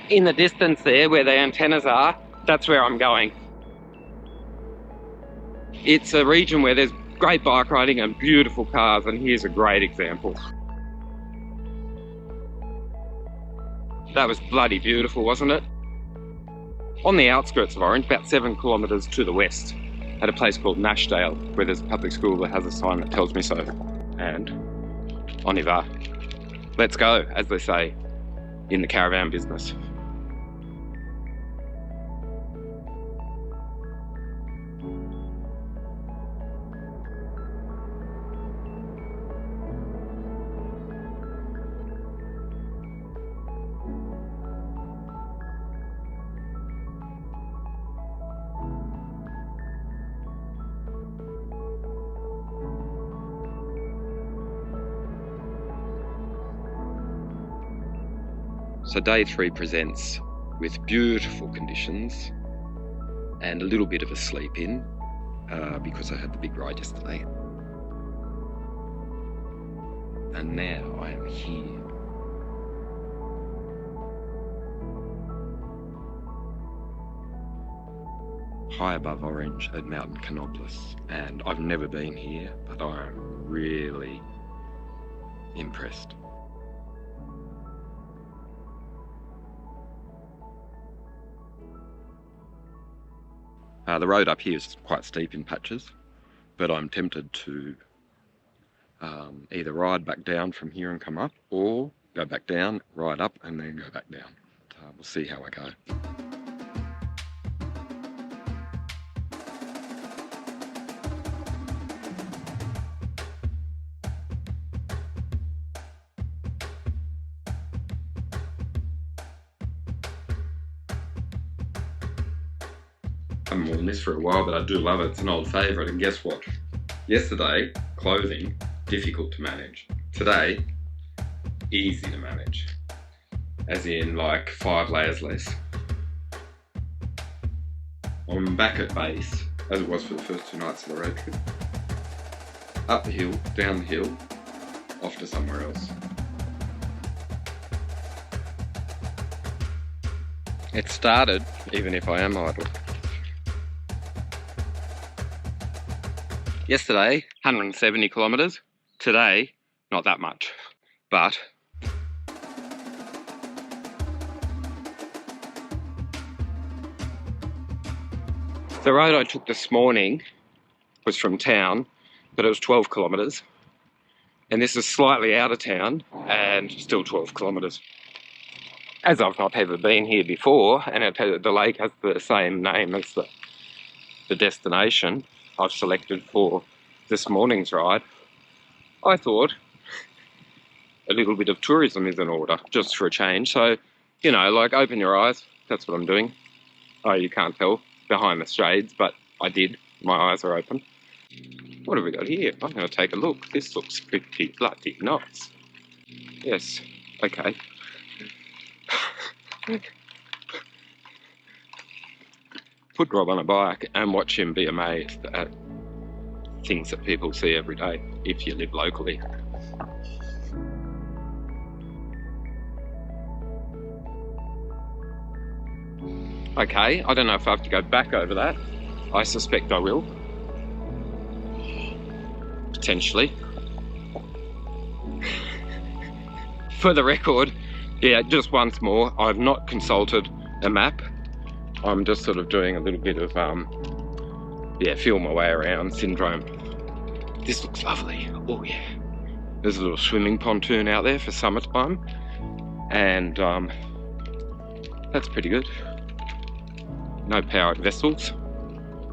In the distance there, where the antennas are, that's where I'm going. It's a region where there's great bike riding and beautiful cars, and here's a great example. That was bloody beautiful, wasn't it? On the outskirts of Orange, about 7 kilometres to the west, at a place called Nashdale, where there's a public school that has a sign that tells me so. And on y va. Let's go, as they say in the caravan business. So day 3 presents with beautiful conditions and a little bit of a sleep in because I had the big ride yesterday. And now I am here. High above Orange at Mount Canobolas, and I've never been here, but I am really impressed. The road up here is quite steep in patches, but I'm tempted to either ride back down from here and come up, or go back down, ride up and then go back down. We'll see how I go. I haven't worn this for a while, but I do love it. It's an old favourite, and guess what? Yesterday, clothing, difficult to manage. Today, easy to manage. As in, like, 5 layers less. I'm back at base, as it was for the first 2 nights of the road trip. Up the hill, down the hill, off to somewhere else. It started, even if I am idle. Yesterday, 170 kilometres. Today, not that much, but the road I took this morning was from town, but it was 12 kilometres. And this is slightly out of town and still 12 kilometres. As I've not ever been here before, and the lake has the same name as the destination I've selected for this morning's ride, I thought a little bit of tourism is in order, just for a change. So, you know, like, open your eyes. That's what I'm doing. Oh, you can't tell behind the shades, but I did. My eyes are open. What have we got here? I'm going to take a look. This looks pretty bloody nice. Yes, okay. Put Rob on a bike and watch him be amazed at things that people see every day if you live locally. Okay, I don't know if I have to go back over that. I suspect I will. Potentially. For the record, yeah, just once more, I've not consulted a map. I'm just sort of doing a little bit of, feel my way around syndrome. This looks lovely. Oh yeah. There's a little swimming pontoon out there for summertime. And that's pretty good. No powered vessels.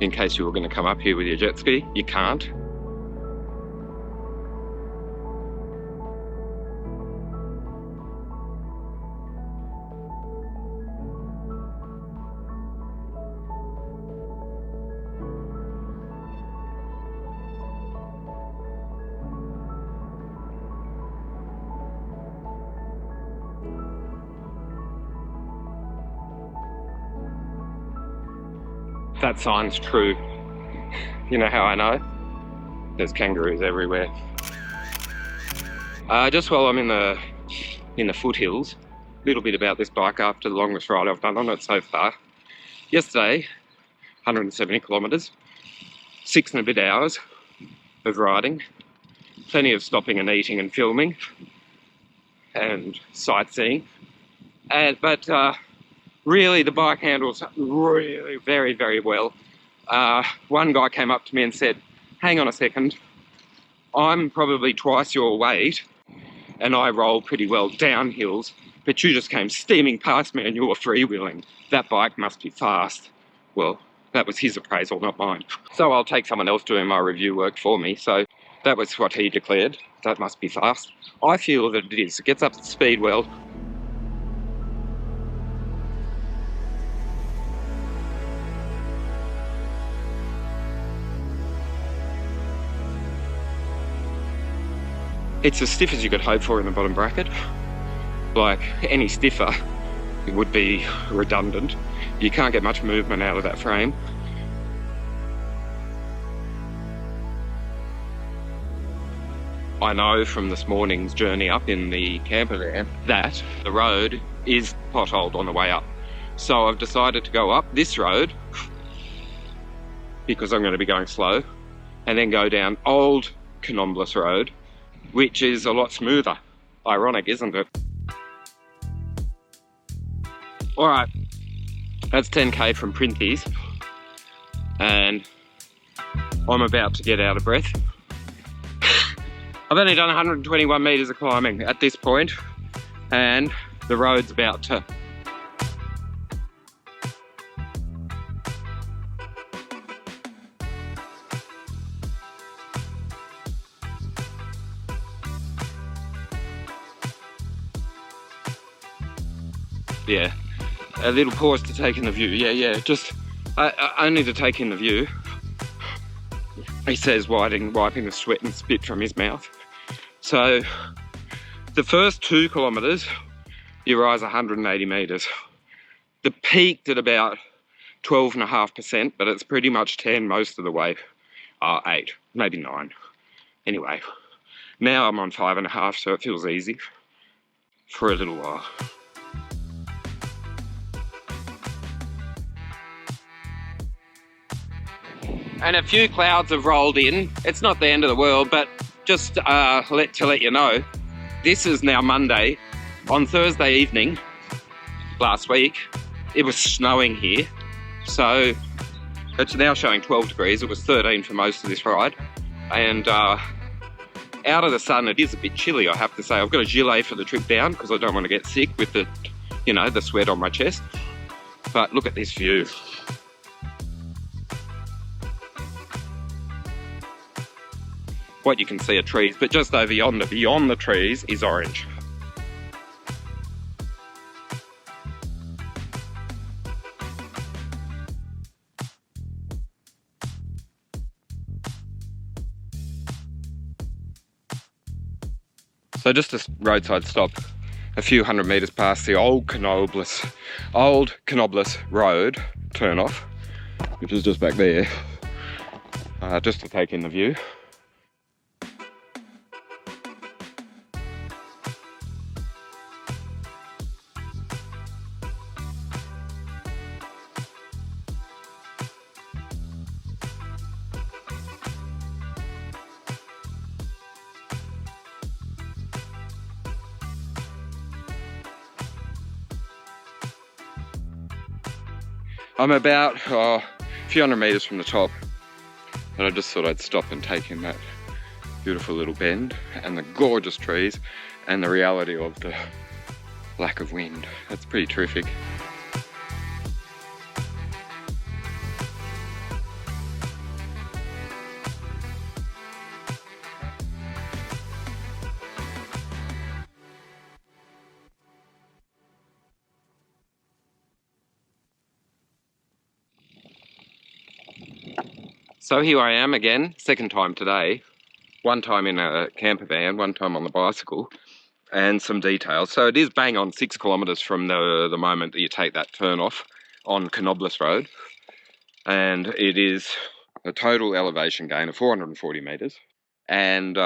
In case you were going to come up here with your jet ski, you can't. That sign's true. You know how I know? There's kangaroos everywhere. Just while I'm in the foothills, little bit about this bike after the longest ride I've done on it so far. Yesterday, 170 kilometres, 6 and a bit hours of riding, plenty of stopping and eating and filming and sightseeing. But really the bike handles really very, very well. One guy came up to me and said, hang on a second, I'm probably twice your weight and I roll pretty well down hills, but you just came steaming past me and you were freewheeling. That bike must be fast. Well, that was his appraisal, not mine. So I'll take someone else doing my review work for me. So that was what he declared. That must be fast. I feel that it is. It gets up to speed well. It's as stiff as you could hope for in the bottom bracket. Like any stiffer, it would be redundant. You can't get much movement out of that frame. I know from this morning's journey up in the camper van that the road is potholed on the way up. So I've decided to go up this road because I'm going to be going slow, and then go down Old Canobolas Road, which is a lot smoother. Ironic, isn't it? Alright, that's 10k from Printies, and I'm about to get out of breath. I've only done 121 metres of climbing at this point, and the road's about to... Yeah, a little pause to take in the view. Yeah, just only to take in the view. He says, wiping the sweat and spit from his mouth. So the first 2 kilometres, you rise 180 metres. The peaked at about 12.5%, but it's pretty much 10 most of the way. 8, maybe 9. Anyway, now I'm on 5.5, so it feels easy for a little while. And a few clouds have rolled in. It's not the end of the world, but just to let you know, this is now Monday. On Thursday evening, last week, it was snowing here. So it's now showing 12 degrees. It was 13 for most of this ride. And out of the sun, it is a bit chilly, I have to say. I've got a gilet for the trip down because I don't want to get sick with the, you know, the sweat on my chest. But look at this view. What you can see are trees, but just over yonder, beyond the trees, is orange. So just a roadside stop, a few hundred metres past the Old Canobolas Road turn-off, which is just back there, just to take in the view. I'm about a few hundred metres from the top, but I just thought I'd stop and take in that beautiful little bend and the gorgeous trees and the reality of the lack of wind. That's pretty terrific. So here I am again, second time today. One time in a camper van, one time on the bicycle, and some details. So it is bang on 6 kilometres from the moment that you take that turn off on Canobolas Road. And it is a total elevation gain of 440 metres. And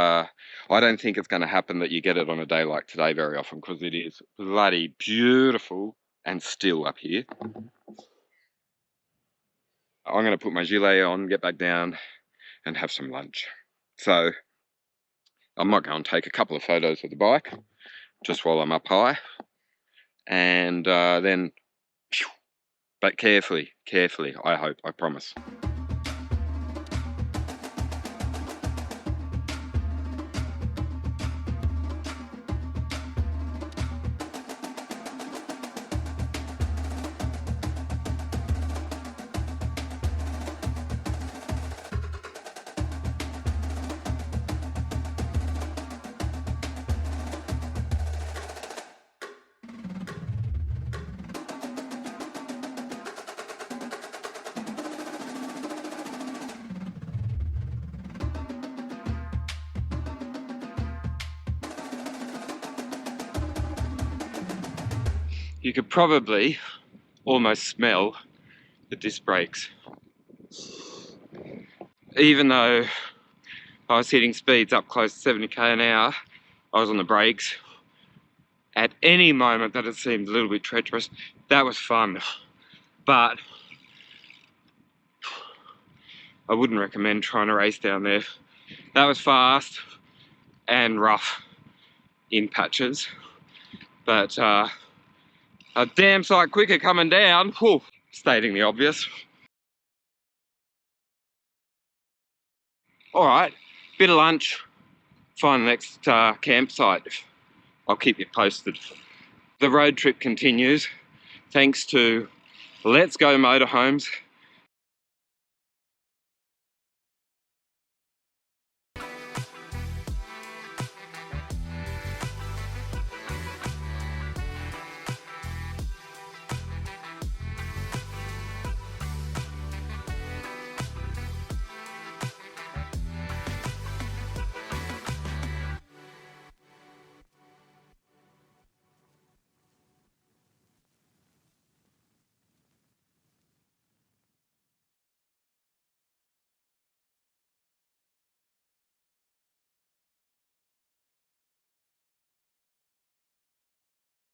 I don't think it's going to happen that you get it on a day like today very often, because it is bloody beautiful and still up here. I'm going to put my gilet on, get back down and have some lunch. So I might go and take a couple of photos of the bike just while I'm up high, and then, but carefully, I hope, I promise. You could probably almost smell the disc brakes. Even though I was hitting speeds up close to 70k an hour, I was on the brakes. At any moment that it seemed a little bit treacherous, that was fun. But I wouldn't recommend trying to race down there. That was fast and rough in patches. But a damn sight quicker coming down, whew, stating the obvious. All right, bit of lunch, find the next campsite. I'll keep you posted. The road trip continues thanks to Let's Go Motorhomes